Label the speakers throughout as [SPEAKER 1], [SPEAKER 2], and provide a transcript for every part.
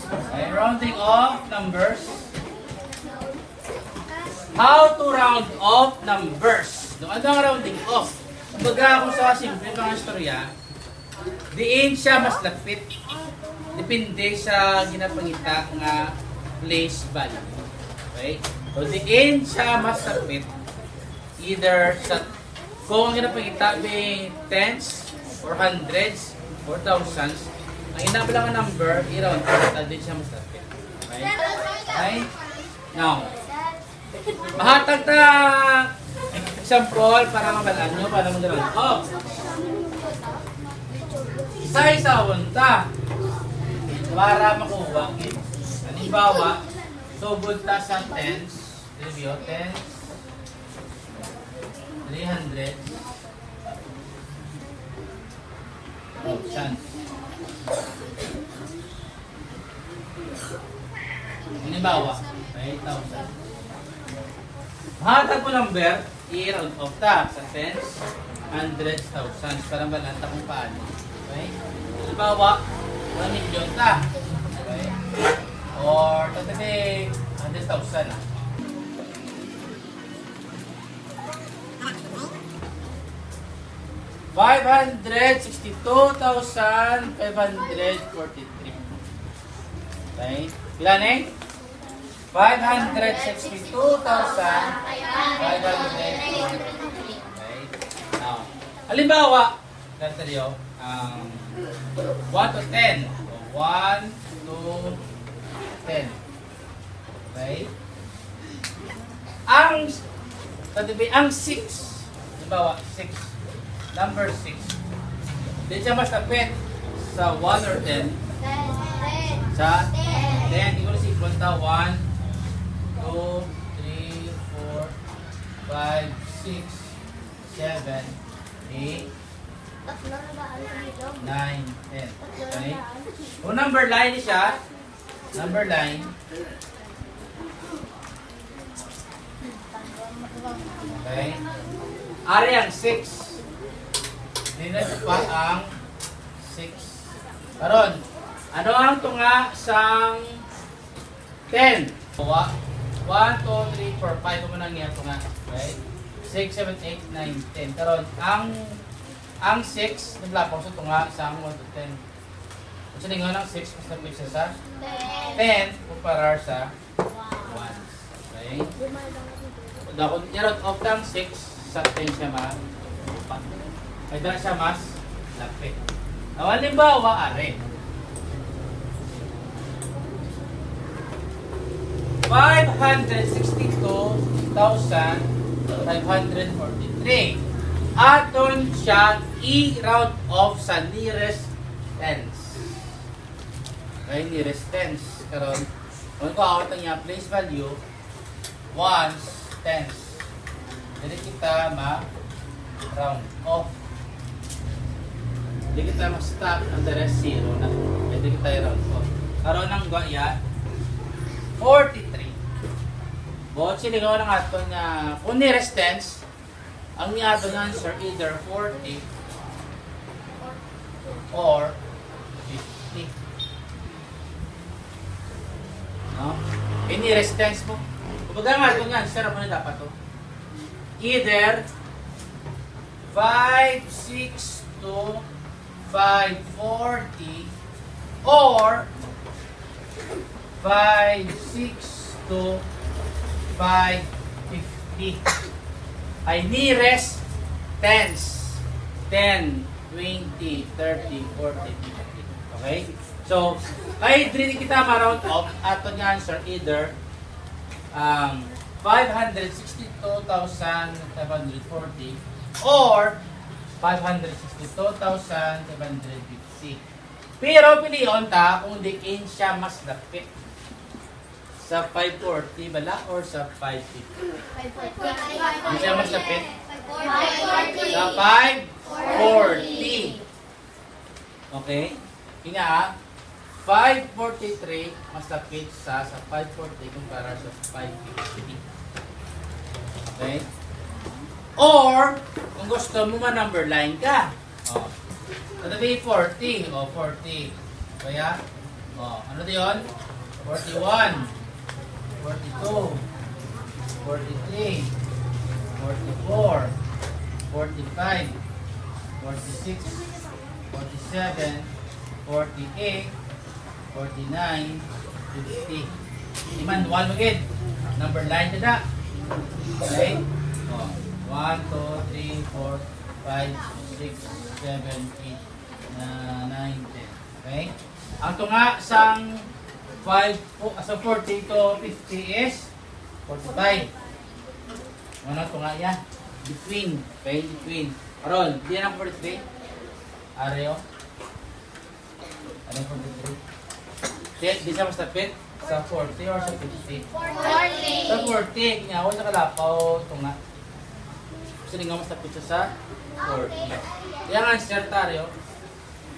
[SPEAKER 1] Okay, rounding off numbers. How to round off numbers. No, ano ang rounding off? Kumbaga kung sa simple mga istorya, diin siya mas lapit. Depende sa ginapangita nga place value. Okay? So diin siya mas lapit. Either sa kung ang ginapangita may tens or hundreds or thousands, ang inabalang number, i-round off, din siya mas lapit. Okay? Okay? Now, mahatag na example para mabalaan nyo, para mag-round off. Isa-isa unta para makuha. Halimbawa, subod ta sa tens, review, tens, 300, chance. Halimbawa, 5,000. Mahatag mo number, i-round off ta sa tens, hundreds, thousands, para malanta kung paano. Okay? Halimbawa, 1 million ta. Okay? Or, tatabi, 100,000 na. $562,543. Okay? Ilan eh? 562,543. Okay? Now, halimbawa, ganito niyo, 1 to 10. So, 1 to 10. Okay? Ang 6. Halimbawa, 6. Number 6. Hindi siya mas lapit sa 1 or 10. Sa 10. Hindi ko na si Punta 1, 2, 3, 4, 5, 6, 7, 8, 9, 10. Okay? Kung number line siya, number line, okay? Ari ang 6. Dinasa pa ang 6. Karon, ano ang tunga sang 10? 1, 2, 3, 4, 5 mo nang yan tunga. Okay? 6, 7, 8, 9, 10. Karon, ang 6, naglapaw sa tunga sang 1 to 10. Kasi ningon ang 6, mas napit siya sa 10 kumparar sa 1. Okay? Kung i-round off ng 6, sa 10 siya ma-upat. Ay dala siya mas lapit. Now, halimbawa, are. 562,543. Aton siya i-round off sa nearest tens. Okay, nearest tens. Karon, kung ko awat ang niya place value, ones, tens. Jadi kita ma-round off. Hindi kita mag-stop ang the rest 0 na. Hindi kita i-round off. Karon ang gaya 43. Bukod silingaw ng ato na kung nearest tens, ang ato ng answer either 40 or 50. No? In nearest tens mo. Kumbaga nga ito nga, answer mo na dapat to. Either 562 540 or 562 550 ay nearest tens 10, 20, 30, 40, 50. Okay? So, kahit rin kita ma-round off ato nga answer either 562,540 or 562,750. Pero piliyon ta kung diin siya mas lapit. Sa 540 bala or sa 550? 540. Hindi siya mas lapit? Sa 540. Okay? Kaya 543 mas lapit sa 540 kumpara sa 550. Okay? Or, kung gusto mo ma-number line ka. O, tatabi 40. O, 40. Kaya, Oh, ano to yun? 41, 42, 43, 44, 45, 46, 47, 48, 49, 50. Iman, 1 magid. Number 9 na. Okay? Oh, 1, 2, 3, 4, 5, 6, 7, 8, 9, 10. Okay? Ang tunga sang 40 to 50 is 45. Ano tunga ya? Between. Okay? Between. Aron, di na 43. Areo. Ano 43? Di siya mas tapit sa 40 or sa 50?
[SPEAKER 2] 40.
[SPEAKER 1] Sa 40. Kanya ako sa kalapaw tunga. Gusto nga mas tapit siya sa 40. Kaya nga ang answer tayo,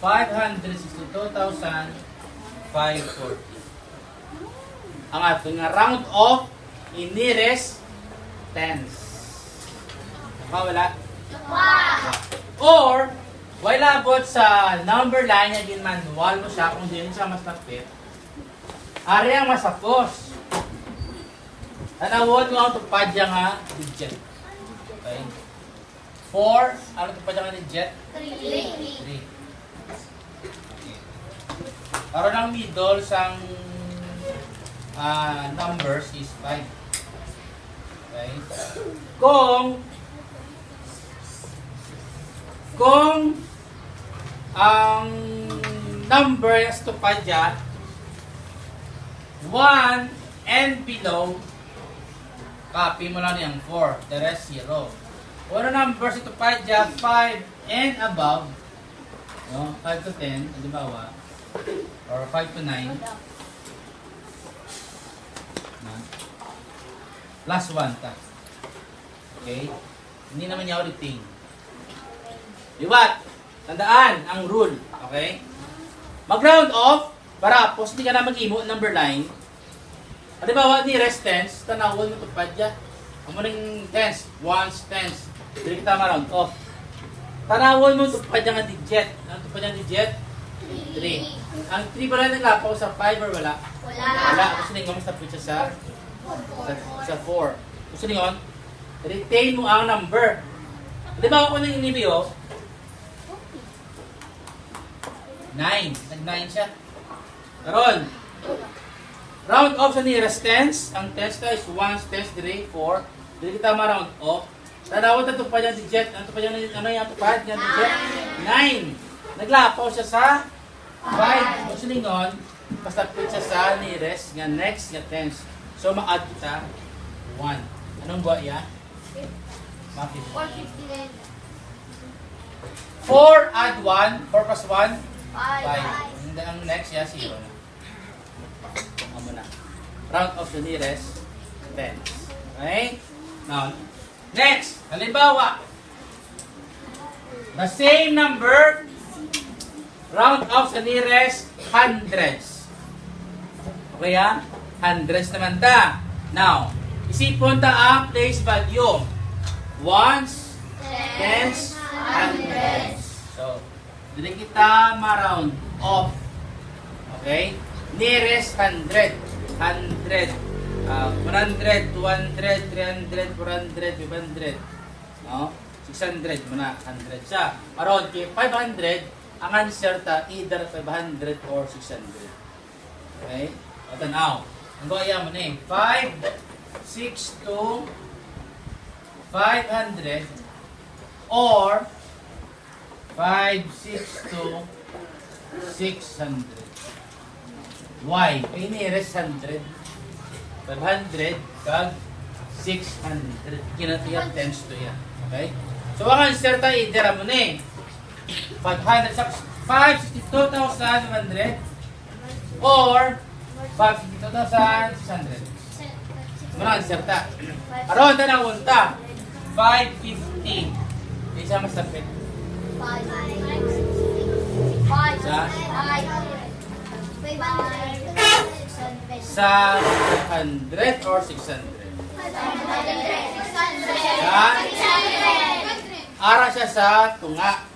[SPEAKER 1] 562,540. Ang ating round off in nearest tens. Wala? Or, while abot sa number line na din manual mo siya kung din siya mas lapit, ari ang masapos. Tanawon mo ang tupadya nga digit. Okay? 4, ano tupadya nga digit? 3. Para ng middle sang numbers is 5. Okay? Kung ang number ng stupadya 1 and below, copy mo lang yung 4, the rest 0. Kung ano number sa stupadya 5 and above, no? 5 to 10, halimbawa, or 5 to 9, plus 1 ta. Okay? Hindi naman niya ulitin. Liwat! Tandaan ang rule. Okay? Mag-round off para pos hindi ka na mag-imo number line. Halimbawa ni rest tens, tanawon mo tupad ya. Ang muning tens, ones, tens. Dili kita ma-round off. Tanawon mo tupad ya nga digit. Ang tupad ya digit? 3. Ang 3 ba lang naglapaw sa 5 or wala? Wala. Gusto ninyo mas tapos siya sa 4. Gusto ninyo, retain mo ang number. Di ba ako nang inibio? 9. Nag-9 siya. Karon, round off sa nearest tens. Ang tens na is 1, tens, 3, 4. Dili kita ma-round off. Tanawad na tupad yung digit. Ang tupad yung ano yung tupad yung digit? 9. Naglapaw siya sa 5. Gusto ninyo, basta put siya sa nearest nga next nga tens. So, ma-add kita 1. Anong buha yan?
[SPEAKER 2] 459.
[SPEAKER 1] 4 add 1. 4 plus 1? 5.
[SPEAKER 2] 5.
[SPEAKER 1] And then, ang next yan, 0 na. Amo na. Round off the nearest tens. Okay? Now, next. Halimbawa, the same number, round off the nearest hundreds. Okay ha? Hundreds naman ta. Now, isipon ta ang place value. Ones, tens, hundreds. So, dili kita ma-round off. Okay? Nearest 100. 100. 100, 200, 300, 400, 500. No? 600 muna. 100 siya. Around kay 500, ang answer ta either 500 or 600. Okay? O tanaw. Ang gaya mo na eh. 5, 6 to 500 or 5, 6 to 600. Why? Kaya nearest 100. 500 kag 600. Kinatiyak times to yan. Okay? So, ang answer tayo, idera mo na eh. 562,100 or 562,600. Ano ang answer ta? Aron, ta na unta. 550. Isa mas tapit.
[SPEAKER 2] 5.
[SPEAKER 1] Sa?
[SPEAKER 2] 500.
[SPEAKER 1] Sa 500 or 600? Sa? Ara siya sa tunga.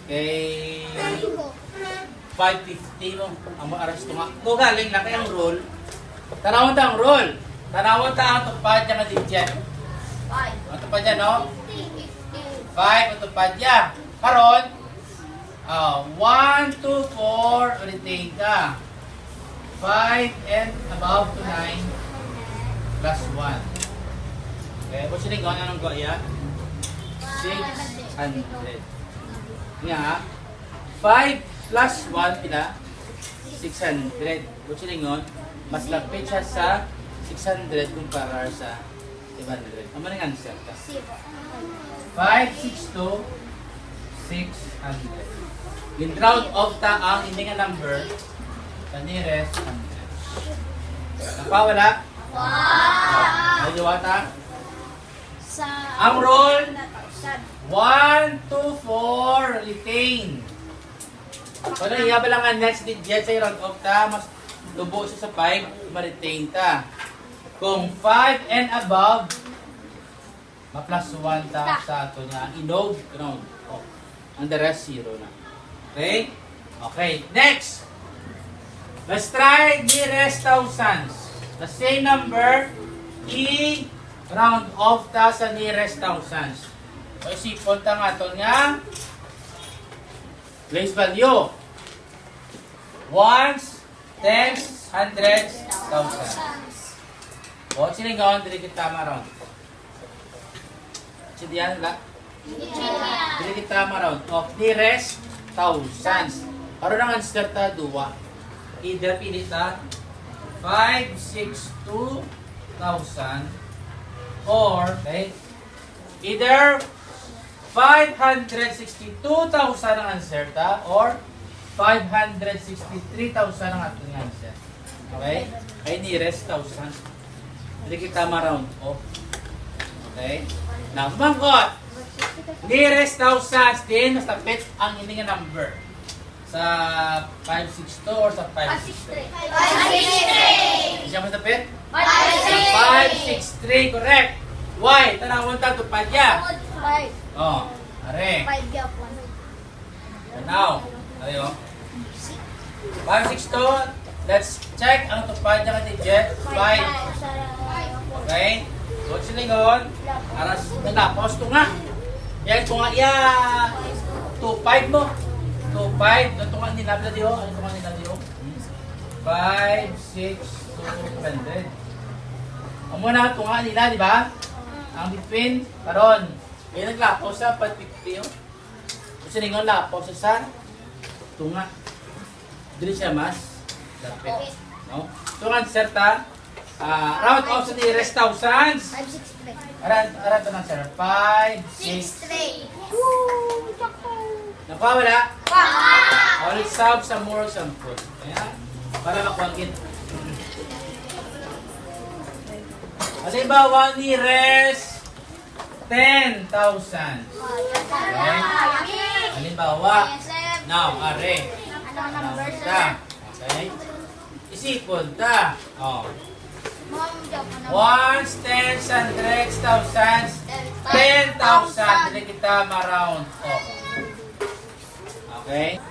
[SPEAKER 1] Okay. 550 mo. Ang mga aras ito nga. Kung galing na kayang rule, tanawon ta ang rule. Tanawon ta ang tupad niya nga digit.
[SPEAKER 2] 5.
[SPEAKER 1] Ang tupad niya, no?
[SPEAKER 2] 15.
[SPEAKER 1] 5 ang tupad niya. Karon, 1, 2, 4, retain ka. 5 and above to 9 plus 1. Okay, what's yung ligaw? Anong go iya? 600. Nga, 5 plus 1 pila? 600. What's yung ligaw? Mas lapit siya sa 600 kumpara sa 500. Ano nga answer ka? 562 600. In round of ta ang hindi nga number sa nearest 100. Napawala?
[SPEAKER 2] Wow!
[SPEAKER 1] Ay, diwata?
[SPEAKER 2] Sa
[SPEAKER 1] Ang roll?
[SPEAKER 2] 1,000.
[SPEAKER 1] 1, 2, 4, retain. Kung ano iya ba lang ang next digit sa round of ta, mas lubo siya sa 5, ma-retain ta. Kung 5 and above, ma-plus 1 ta sa ato niya. Inog, round off. And the rest, 0 na. Okay? Okay, next. Let's try nearest thousands. The same number, i-round off ta sa nearest thousands. So, isipon ta nga ito nga. Place value. Ones, tens, hundreds, thousands. O, siningawan, dili kita ma-round. Sidiyan, la? Dili kita ma-round off. Nearest thousands. Ano nang answer ta, duwa? Either pinita 562,000 or okay, either 562,000 ang answer ta or 563,000 ang ating answer. Okay? Ay nearest thousand. Hindi kita ma-round off. Okay? Now, mangkot! Nearest thousands din, mas tapit ang hindi nga number. Sa 562 or sa 563?
[SPEAKER 2] 563.
[SPEAKER 1] Siya mas tapit? 563,
[SPEAKER 2] 563.
[SPEAKER 1] correct. Why? Tanawon ta tupad ya.
[SPEAKER 2] 5.
[SPEAKER 1] Oh, are.
[SPEAKER 2] 5 gap.
[SPEAKER 1] Tanaw. Ayo. 562. Let's check ang tupad niya ka digit. 5. Okay? So, silingon. Aras, natapos ko nga. Yan ko nga, 2.5 mo. 2.5. Ito nga nilabla diyo. Ano ito nga nilabla diyo? 5, 6, 200. Ang muna ito nga nila, di ba? Ang between, karon. May naglapaw sa 550 yun. Kasi ningon lapaw sa tunga. Dili siya mas lapit. No? Ito nga answer ta. Round off sa nearest thousands.
[SPEAKER 2] 563.
[SPEAKER 1] Aran ito ng answer. 5, 6.
[SPEAKER 2] 63.
[SPEAKER 1] Napawala?
[SPEAKER 2] Wow!
[SPEAKER 1] All solve sa more some food. Ayan. Para makuwagin. Halimbawa, nearest 10,000. Okay? Halimbawa, now, are.
[SPEAKER 2] Ano number, sir?
[SPEAKER 1] Ta. Okay? Isipon ta. Oh.
[SPEAKER 2] Mom, joke mo na.
[SPEAKER 1] Ones, tens, hundreds, thousands, 10,000. Hindi kita ma-round off. Okay?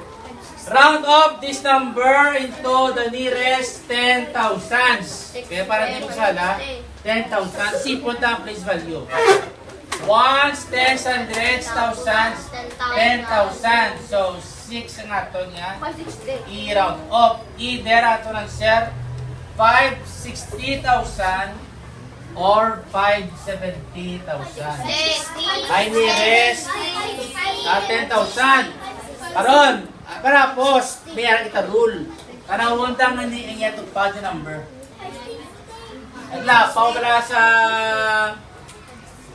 [SPEAKER 1] Round off this number into the nearest 10,000s. Kaya para di mo sala, 10,000. Sipon ta ang place value. Ones, tens, hundreds, thousands, 10,000. So, 6 ang ato niya.
[SPEAKER 2] 563.
[SPEAKER 1] I-round off. Either ato ng share 560,000 or 570,000.
[SPEAKER 2] 60.
[SPEAKER 1] Ay nearest 10,000. Karon, parapos, may ara kita rule. Kanawon ta nga ni ang yato pa di number. Agla, pao bala sa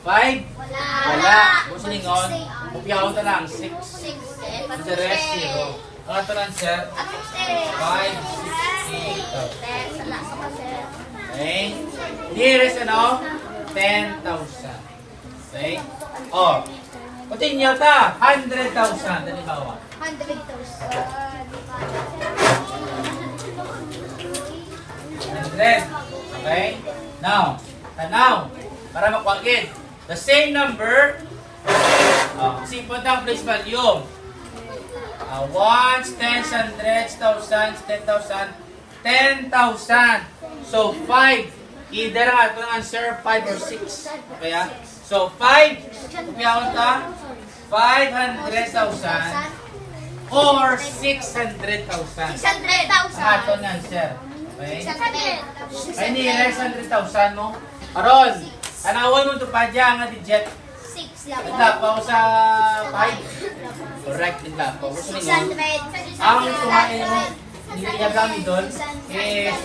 [SPEAKER 1] 5? Wala. Gusto ningon, upyaw ta lang 6. The rest 0. Ang ato ng share 560,000. Okay? Nearest ano? 10,000. Okay? Oh. Continue ta. 100,000. Dali bawa.
[SPEAKER 2] 100,000.
[SPEAKER 1] 100. Okay? Now, tanaw. Para makwagid. The same number. Sipon ta ang place value. Ones, tens, hundreds, thousands, 10,000, 10,000. So, 5. Either ang ato ng answer, 5 or 6. Okay, ah? So, 5. Kupiyawon ta? 500,000 or 600,000.
[SPEAKER 2] 600,000.
[SPEAKER 1] Ang ato ng answer. Okay?
[SPEAKER 2] 600.
[SPEAKER 1] Ay, nila 600,000 mo. Aron, tanawon mo ito pa dyan nga digit.
[SPEAKER 2] 6 lang.
[SPEAKER 1] Naglapaw sa 5. Correct, naglapaw. Gusto ninyo?
[SPEAKER 2] 600.
[SPEAKER 1] Ang tumain mo, nilagami doon is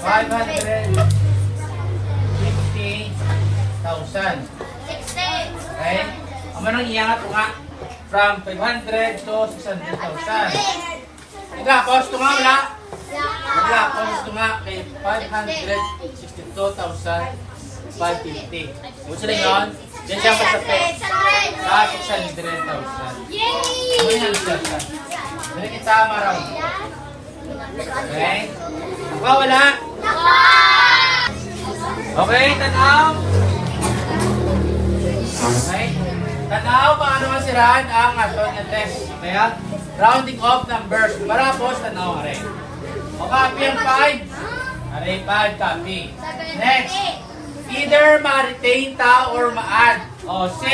[SPEAKER 1] 550,000.
[SPEAKER 2] 60.
[SPEAKER 1] Okay? Ang manong iyangat ko nga from 500 to 600,000. Naglapaw ito nga wala. Naglapaw ito nga kay 562,550. Gusto ninyo? Yan siya masapit. Sa 600,000.
[SPEAKER 2] Yay!
[SPEAKER 1] Ano yan siya? Dali kita maraw. Okay? Wala? Okay, tanaw. Okay? Tanaw, paano masiraan ang aton na test? Kaya, rounding off numbers. Marapos, tanaw, are. O, copy ang 5. Are, 5, copy. Next. Either ma-retain ta or ma-add. O, 6.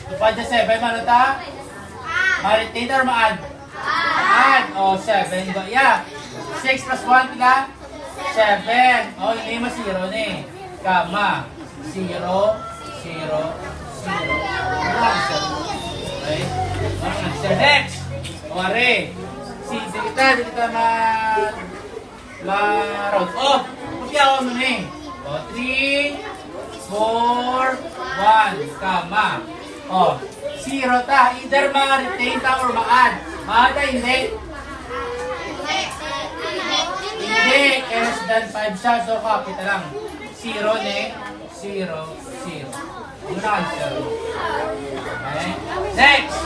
[SPEAKER 1] Tupad na 7, ano ta? Ma-retain ta or ma-add? Add. O, 7. Go, yeah. 6 plus 1, pila? 7. O, hindi mo 0 na eh. Kama. 0, 0, 0. Ano ang answer? Okay? Ano ang answer? Next. O, are. Di kita ma-round off. Pagkiyaw mo na eh. O, 3, 4, 1. Kama. O, 0 ta. Either ma-retain ta or ma-add. Ma-add ta, hindi. Hindi. Less than 5 siya. So, copy ta lang. 0 ne. 0, 0. Ano na answer? Okay? Next.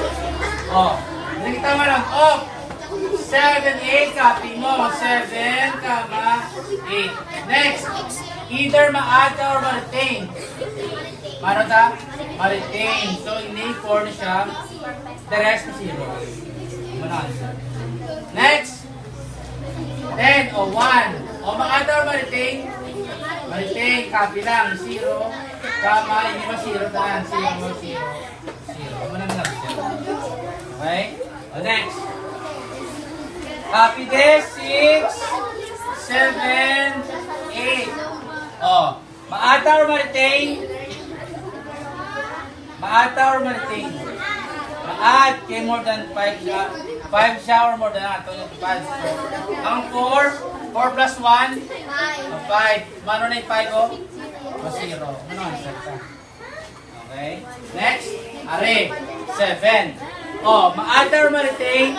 [SPEAKER 1] O, hindi kita ma-round off. 7, 8. Copy mo. 7, 8. Next. Either ma-add or ma-retain. Paano ta? Ma-retain. So, ini 4 na siya. The rest is 0. Answer. Next. 10 o 1. O ma-add or ma-retain? Ma-retain. Copy lang. 0. Kama. Hindi ma 0 tahan. 0, 0, 0. Answer. Okay? O next. Copy this. 6, 7, 8. Oh, ma-ata or ma-retain? Ma-ata or ma-retain? Ma-add kay more than 5 siya. 5 siya or more than ato yung 5. Ang 4, 4 plus 1? 5. Mano na yung 5 o? O 0. Ano ang answer ka? Okay. Next. Are. 7. Oh, ma-ata or ma-retain?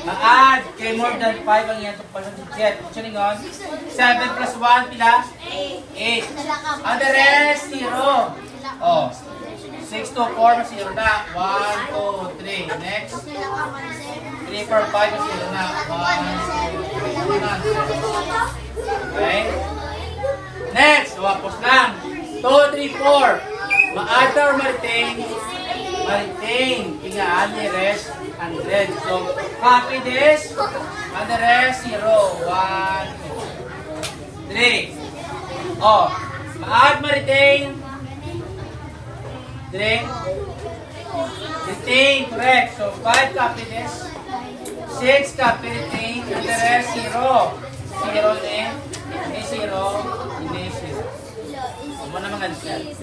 [SPEAKER 1] Ma-add kay more than 5 ang iyang tupal ng digit. Actually nga, 7 plus 1, pila? 8. And the rest, 0. Oh, 6 to 4, mas 0 na. 1, 2, 3. Next. 3, 4, 5, mas 0 na. 1, 2, 3. Okay? Next. Wapos lang. 2, 3, 4. Ma-add or ma-retain? Ma-retain. Tingaan ni rest. 100. So, copy this. And the rest, 0. 1, 2, 3. Oh, ma-add, ma-retain. 3. Retain, correct. So, 5 copy this. 6 copy retain. And the rest, 0. 0 din. Hindi 0. Hindi 0. Ano naman answer?